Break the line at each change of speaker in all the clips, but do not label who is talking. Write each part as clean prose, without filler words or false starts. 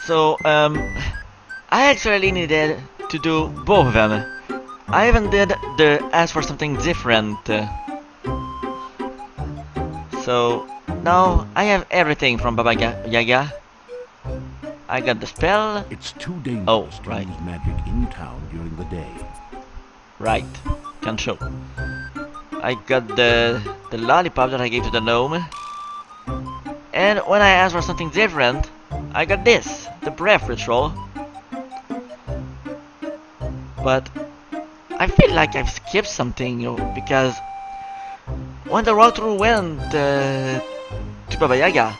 So, I actually needed to do both of them. I even did the ask for something different. So, now I have everything from Baba Yaga. I got the spell.
It's too
Oh,
dangerous to
right.
use magic in town during the day.
Right. Can show. I got the lollipop that I gave to the gnome. And when I asked for something different, I got this, the breath ritual. But I feel like I've skipped something, because when the walkthrough went to Baba Yaga,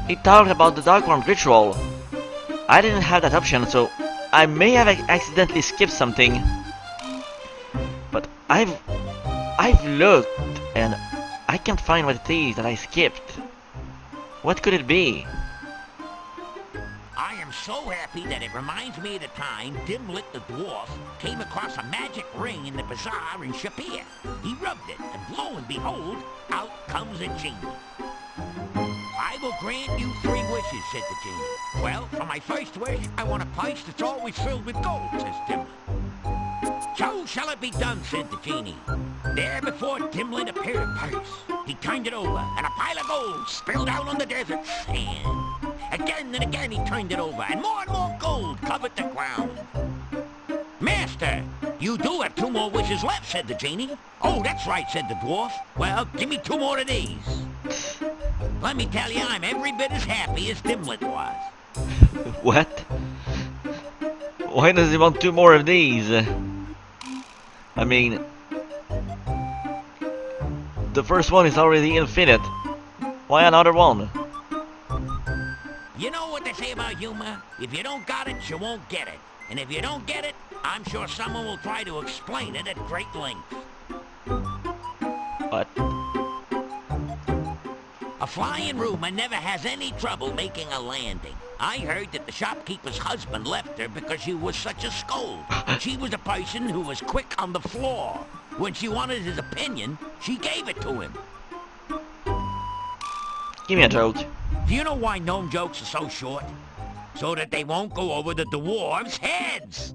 he talked about the Dark Worm ritual. I didn't have that option, so I may have accidentally skipped something. But I've looked and I can't find what it is that I skipped. What could it be?
I am so happy that it reminds me of the time Dimlit the dwarf came across a magic ring in the bazaar in Shapir. He rubbed it, and lo and behold, out comes a genie. I will grant you 3 wishes, said the genie. Well, for my first wish, I want a purse that's always filled with gold, says Dimlit. So shall it be done, said the genie. There before Dimlit appeared a purse. He turned it over, and a pile of gold spilled out on the desert sand. Again and again he turned it over, and more gold covered the ground. Master, you do have 2 more wishes left, said the genie. Oh, that's right, said the dwarf. Well, give me 2 more of these. Let me tell you, I'm every bit as happy as Dimlit was.
What? Why does he want 2 more of these? I mean, the first one is already infinite. Why another one?
You know what they say about humor? If you don't got it, you won't get it. And if you don't get it, I'm sure someone will try to explain it at great length.
What?
A flying rumor never has any trouble making a landing. I heard that the shopkeeper's husband left her because she was such a scold. And she was a person who was quick on the floor. When she wanted his opinion, she gave it to him.
Give me a joke.
Do you know why gnome jokes are so short? So that they won't go over the dwarves' heads.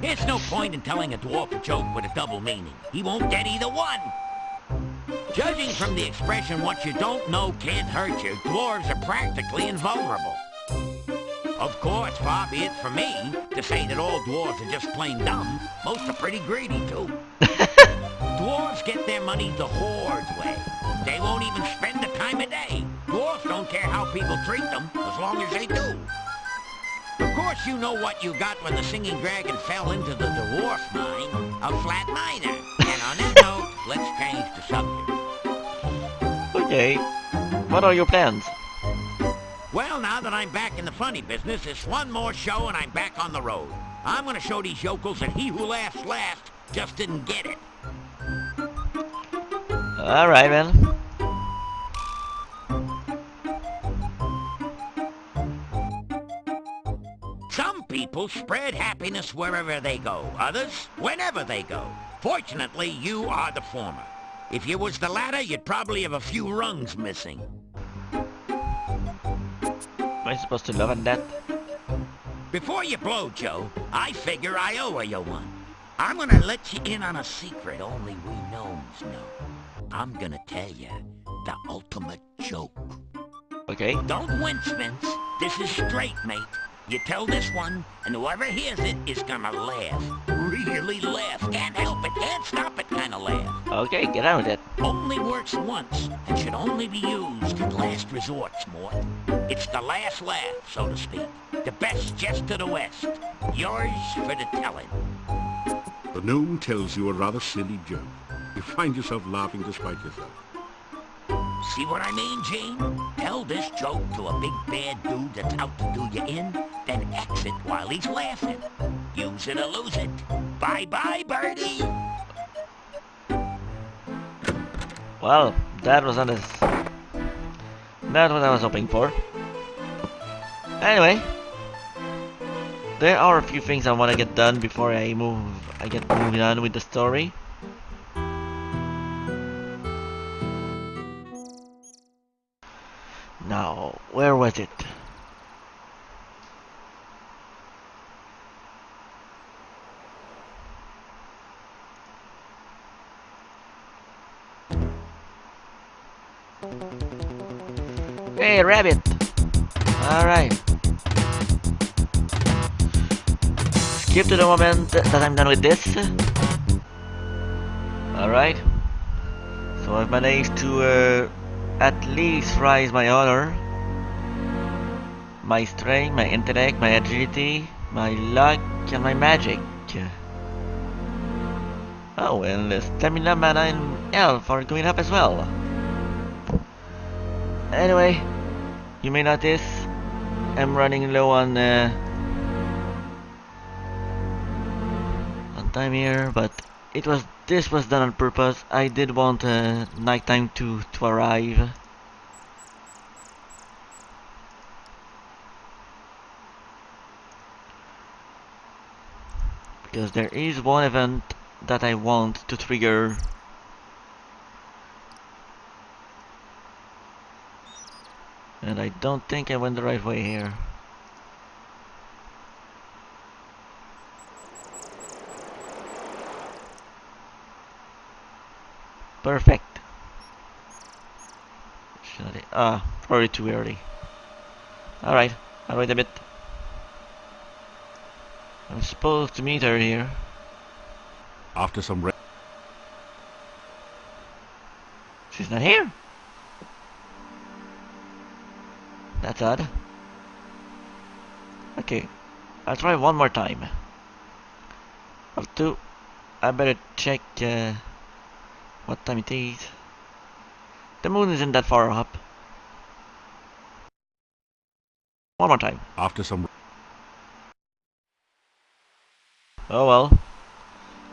There's no point in telling a dwarf a joke with a double meaning. He won't get either one. Judging from the expression, what you don't know can't hurt you, dwarves are practically invulnerable. Of course, far be it from me to say that all dwarves are just plain dumb. Most are pretty greedy, too. Dwarves get their money the horde way. They won't even spend the time of day. Dwarves don't care how people treat them, as long as they do. Of course, you know what you got when the singing dragon fell into the dwarf mine, a flat miner. And on that note, let's change the subject.
Okay. What are your plans?
Well, now that I'm back in the funny business, it's one more show and I'm back on the road. I'm gonna show these yokels that he who laughs last just didn't get it.
Alright, man.
Some people spread happiness wherever they go, others whenever they go. Fortunately, you are the former. If you was the latter, you'd probably have a few rungs missing.
Am I supposed to laugh at that?
Before you blow, Joe, I figure I owe you one. I'm gonna let you in on a secret only we gnomes know. I'm gonna tell you the ultimate joke.
Okay.
Don't wince, Vince. This is straight, mate. You tell this one, and whoever hears it is gonna laugh. Really laugh. Can't help it, can't stop it kind of laugh.
Okay, get on with it.
Only works once, and should only be used in last resorts, Mort. It's the last laugh, so to speak. The best jest to the west. Yours for the telling.
The gnome tells you a rather silly joke. You find yourself laughing despite yourself.
See what I mean, Gene? Tell this joke to a big bad dude that's out to do you in, then exit while he's laughing. Use it or lose it. Bye-bye, birdie!
Well, that was not as... Not what I was hoping for. Anyway. There are a few things I want to get done before I get moving on with the story. Now, where was it? Hey, rabbit! Alright. Skip to the moment that I'm done with this. Alright. So I've managed to at least rise my honor, my strength, my intellect, my agility, my luck, and my magic. Oh, and the stamina, mana, and health are going up as well. Anyway, you may notice I'm running low on time here, but this was done on purpose. I did want nighttime to arrive. Because there is one event that I want to trigger. And I don't think I went the right way here. Perfect. Should I? Probably too early. Alright, I'll wait a bit. I'm supposed to meet her here.
After some
She's not here. That's odd. Okay, I'll try one more time. I better check what time it is. The moon isn't that far up. One more time.
After some
Oh well.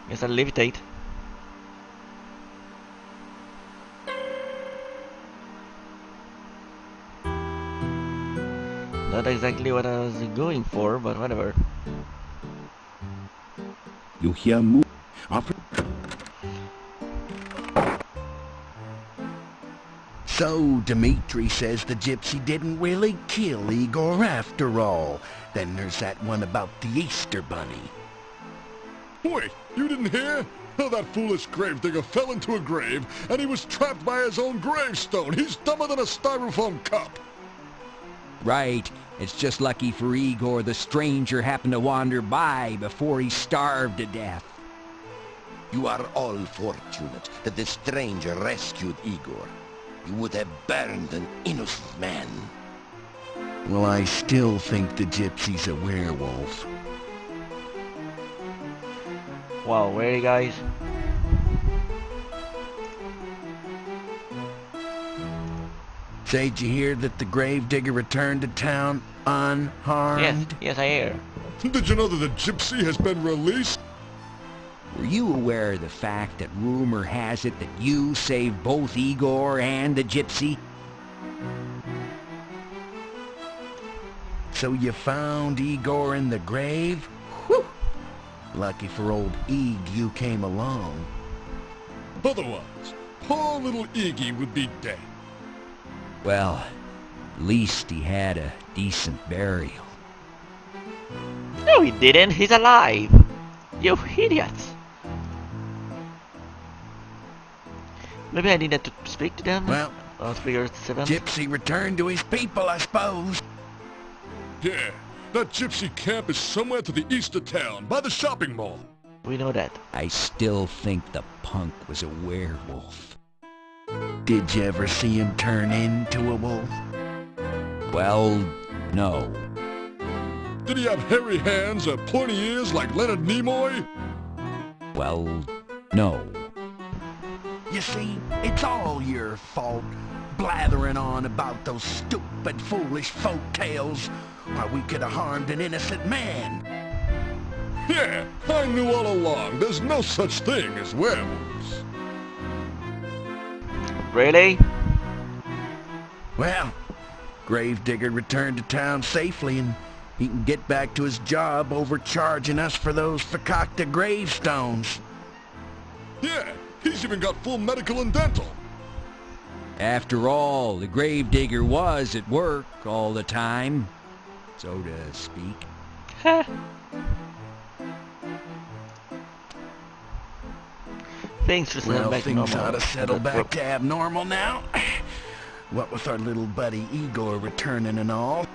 Guess I'll levitate. Not exactly what I was going for, but whatever.
you hear move. After
So Dimitri says the gypsy didn't really kill Igor after all. Then there's that one about the Easter Bunny.
Wait, you didn't hear? Oh, that foolish gravedigger fell into a grave, and he was trapped by his own gravestone. He's dumber than a styrofoam cup.
Right. It's just lucky for Igor the stranger happened to wander by before he starved to death.
You are all fortunate that the stranger rescued Igor. You would have burned an innocent man.
Well, I still think the gypsy's a werewolf.
Wow, really guys?
Say, did you hear that the gravedigger returned to town unharmed?
Yes, I hear.
Did you know that the gypsy has been released?
Were you aware of the fact that rumor has it that you saved both Igor and the gypsy?
So you found Igor in the grave? Whew! Lucky for old Ig you came along.
Otherwise, poor little Iggy would be dead.
Well, at least he had a decent burial.
No, he didn't. He's alive. You idiots. Maybe I needed to speak to them.
Well,
Figure 7.
gypsy returned to his people, I suppose.
Yeah, that gypsy camp is somewhere to the east of town, by the shopping mall.
We know that.
I still think the punk was a werewolf.
Did you ever see him turn into a wolf?
Well, no.
Did he have hairy hands or pointy ears like Leonard Nimoy?
Well, no.
You see, it's all your fault, blathering on about those stupid, foolish folk tales, while we could have harmed an innocent man.
Yeah, I knew all along. There's no such thing as werewolves.
Really?
Well, Gravedigger returned to town safely, and he can get back to his job overcharging us for those Fakakta gravestones.
Yeah, he's even got full medical and dental.
After all, the gravedigger was at work all the time, so to speak.
Things just
Well,
back to
things
normal.
ought to settle back to abnormal now. What with our little buddy Igor returning and all.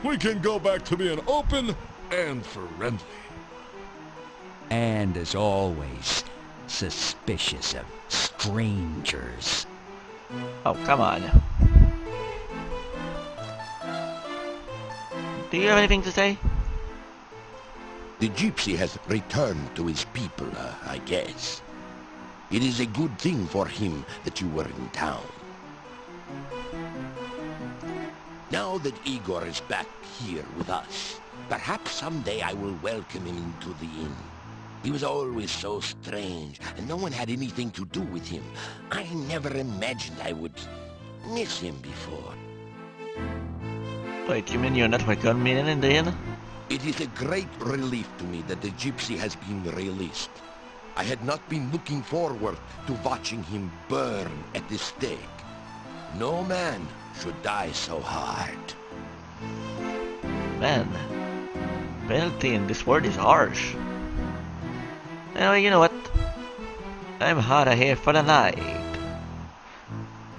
We can go back to being open and friendly.
And as always, suspicious of strangers.
Oh, come on. Do you have anything to say?
The gypsy has returned to his people, I guess. It is a good thing for him that you were in town. Now that Igor is back here with us, perhaps someday I will welcome him into the inn. He was always so strange, and no one had anything to do with him. I never imagined I would miss him before.
Wait, you mean you're not welcome in the inn?
It is a great relief to me that the gypsy has been released. I had not been looking forward to watching him burn at the stake. No man should die so hard.
Man, Valentine, this word is harsh. Anyway, you know what? I'm out of here for the night.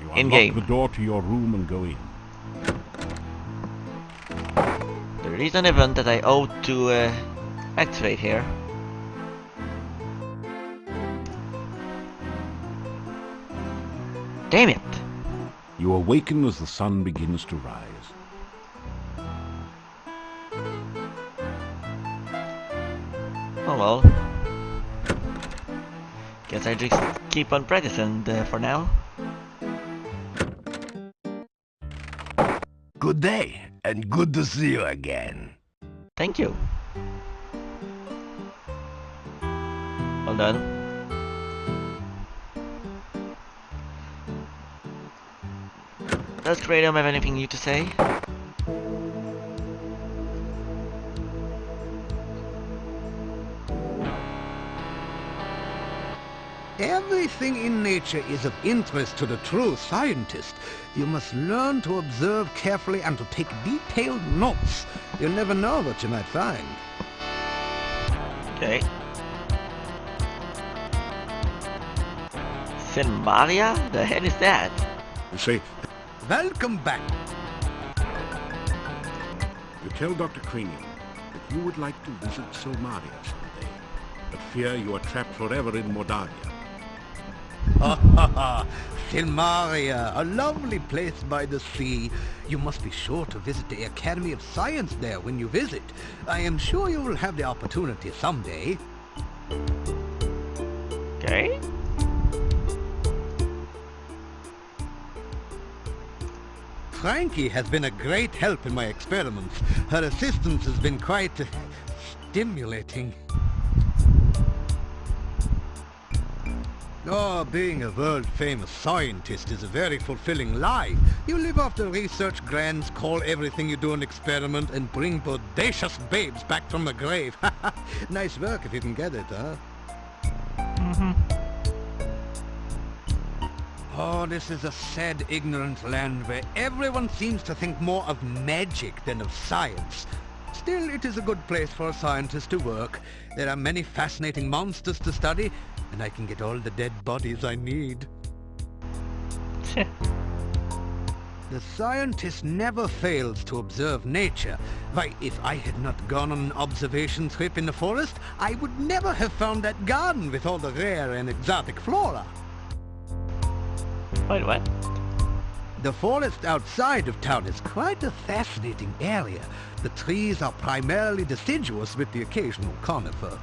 You
In-game.
unlock the door to your room and go in.
There is an event that I owe to activate here. Damn it!
You awaken as the sun begins to rise.
Oh well. Guess I just keep on practicing for now.
Good day, and good to see you again.
Thank you. Well done. Does Kratom have anything new to say?
Everything in nature is of interest to the true scientist. You must learn to observe carefully and to take detailed notes. You never know what you might find.
Okay. Silmaria? The hell is that?
You say,
Welcome back.
you tell Dr. Cranium that you would like to visit Silmaria someday, but fear you are trapped forever in Mordalia.
Silmaria, a lovely place by the sea. You must be sure to visit the Academy of Science there when you visit. I am sure you will have the opportunity someday.
Okay.
Frankie has been a great help in my experiments. Her assistance has been quite stimulating. Oh, being a world-famous scientist is a very fulfilling life. You live off the research grants, call everything you do an experiment, and bring bodacious babes back from the grave. Nice work if you can get it, huh? Oh, this is a sad, ignorant land where everyone seems to think more of magic than of science. Still, it is a good place for a scientist to work. There are many fascinating monsters to study, and I can get all the dead bodies I need. The scientist never fails to observe nature. Why, if I had not gone on an observation trip in the forest, I would never have found that garden with all the rare and exotic flora.
Wait, what?
The forest outside of town is quite a fascinating area. The trees are primarily deciduous with the occasional conifer.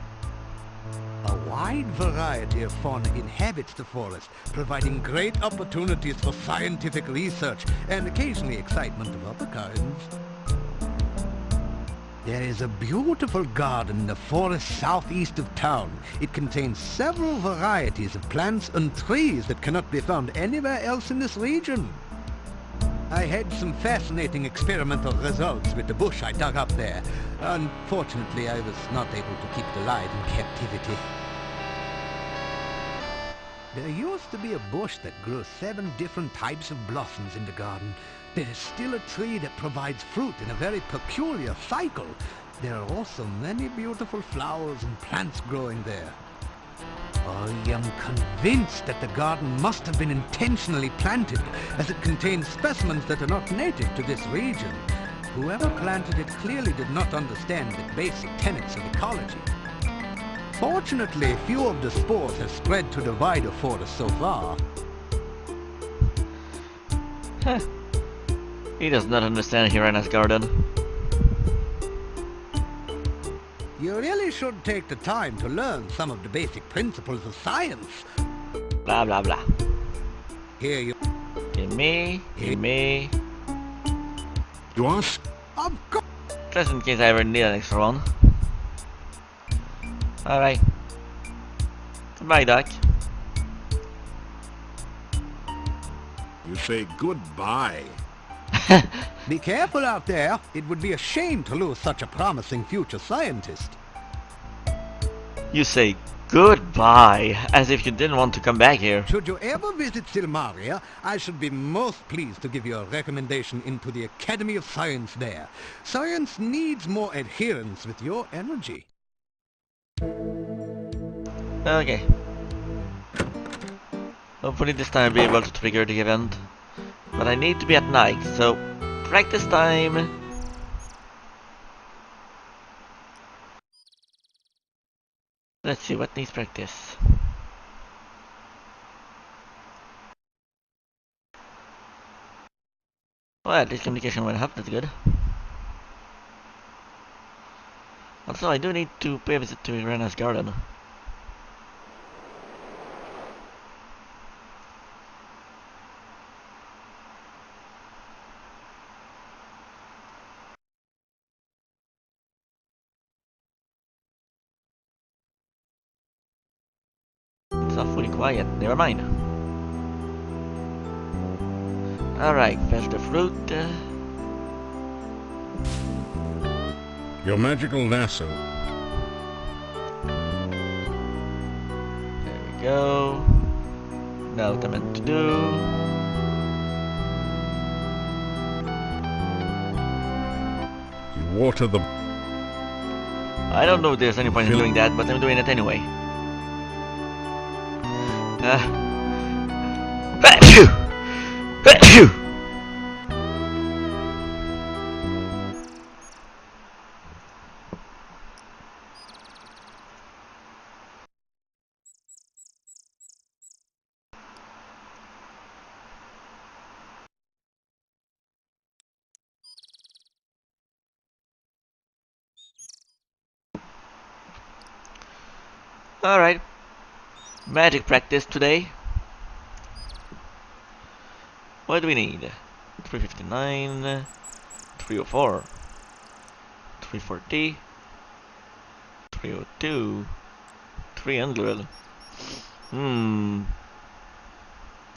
A wide variety of fauna inhabits the forest, providing great opportunities for scientific research and occasionally excitement of other kinds. There is a beautiful garden in the forest southeast of town. It contains several varieties of plants and trees that cannot be found anywhere else in this region. I had some fascinating experimental results with the bush I dug up there. Unfortunately, I was not able to keep it alive in captivity. There used to be a bush that grew 7 different types of blossoms in the garden. There is still a tree that provides fruit in a very peculiar cycle. There are also many beautiful flowers and plants growing there. I am convinced that the garden must have been intentionally planted, as it contains specimens that are not native to this region. Whoever planted it clearly did not understand the basic tenets of ecology. Fortunately, few of the spores have spread to the wider forest so far.
Huh. He does not understand Hiraina's garden.
You really should take the time to learn some of the basic principles of science.
Blah blah blah.
Here you...
Gimme.
You ask?
Of course!
Just in case I ever need an extra one. Alright. Goodbye, Doc.
You say goodbye.
Be careful out there. It would be a shame to lose such a promising future scientist.
You say goodbye, as if you didn't want to come back here.
Should you ever visit Silmaria, I should be most pleased to give you a recommendation into the Academy of Science there. Science needs more adherence with your energy.
Okay. Hopefully this time I'll be able to trigger the event. But I need to be at night, so practice time. Let's see what needs practice. Well, at least communication went up, that's good. Also, I do need to pay a visit to Hiraina's garden. It's awfully quiet, never mind. Alright, fetch the fruit.
Your magical lasso.
There we go. Now what I meant to do.
You water the...
I don't know if there's any point in doing that, but I'm doing it anyway. Alright. Magic practice today. What do we need? 359, 304, 340, 302, 300.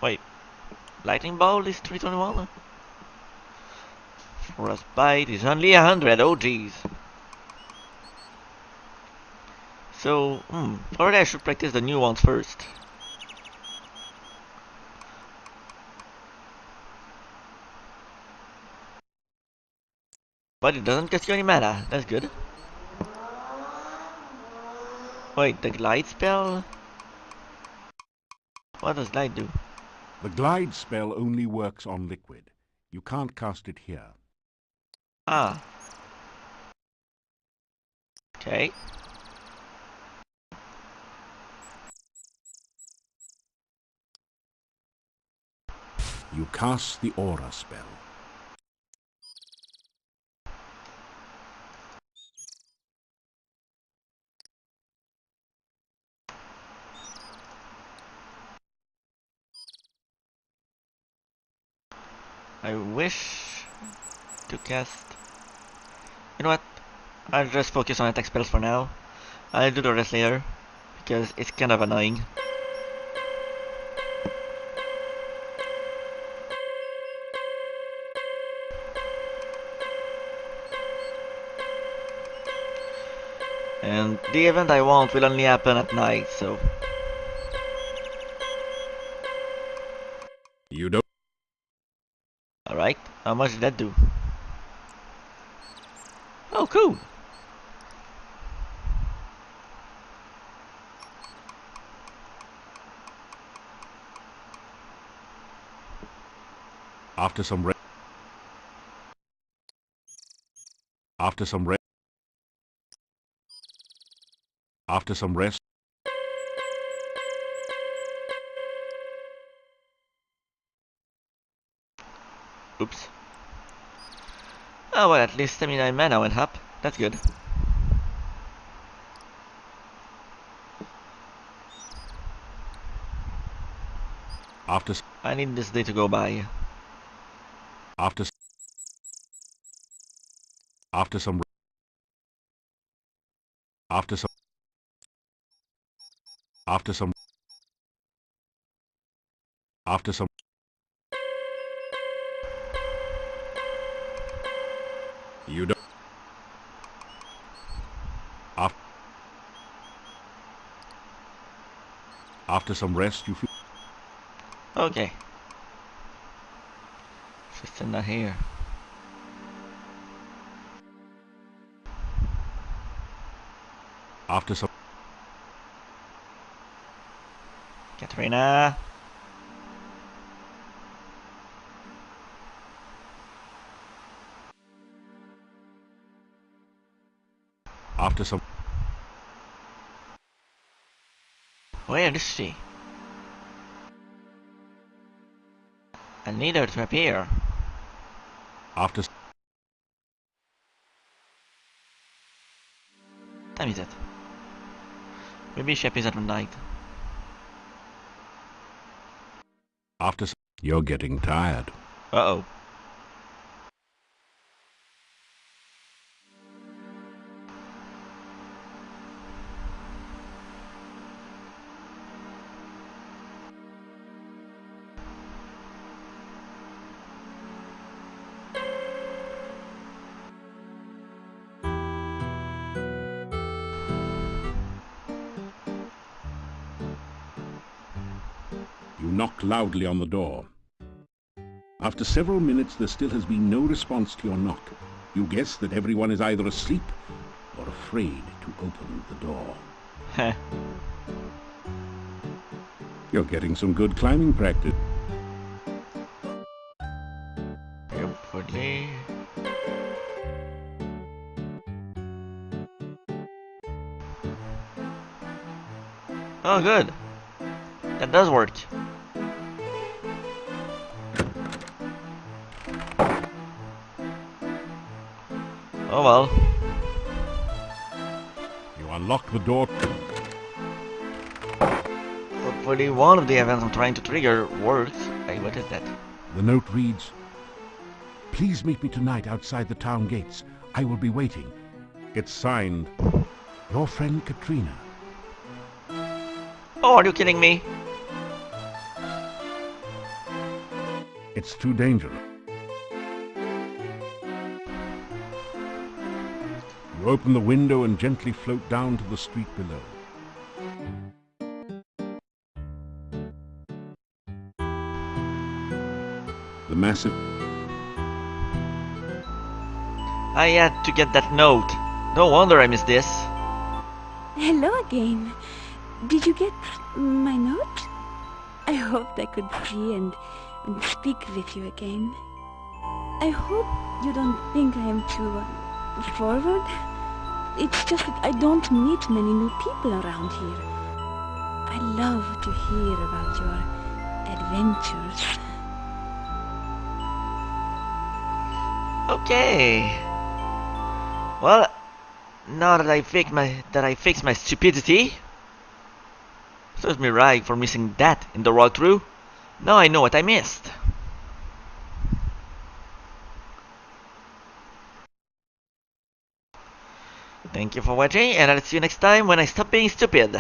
Wait. Lightning Ball is 321? Frostbite is only 100. Oh jeez. So, probably I should practice the new ones first. But it doesn't cost you any mana, that's good. Wait, the glide spell? What does glide do?
The glide spell only works on liquid. You can't cast it here.
Ah. Okay.
You cast the aura spell.
I wish to cast... You know what? I'll just focus on attack spells for now. I'll do the rest later, because it's kind of annoying. And the event I want will only happen at night, so...
You don't...
Alright, how much did that do? Oh, cool!
After some rest. After some rest. After some rest.
Oops. Oh well, at least 79 mana went up. That's good.
After
I need this day to go by.
after after some after some after some after some you don't after some rest you feel
Okay. Just in that here.
after some
Katrina.
after some
Where is she? I need her to appear.
after
Time is it? Maybe she appears at night.
after you're getting tired.
Uh-oh.
You knock loudly on the door. After several minutes, there still has been no response to your knock. You guess that everyone is either asleep or afraid to open the door.
Heh.
You're getting some good climbing practice.
Hopefully. Oh, good. That does work. Oh well.
You unlock the door.
Hopefully one of the events I'm trying to trigger works. Hey, what is that?
The note reads, "Please meet me tonight outside the town gates. I will be waiting." It's signed, your friend Katrina.
Oh, are you kidding me?
It's too dangerous. You open the window and gently float down to the street below. The massive...
I had to get that note. No wonder I missed this.
Hello again. Did you get my note? I hoped I could see and speak with you again. I hope you don't think I am too forward. It's just that I don't meet many new people around here. I love to hear about your adventures.
Okay. Well, now that I fixed my stupidity, serves me right for missing that in the walkthrough. Now I know what I missed. Thank you for watching, and I'll see you next time when I stop being stupid.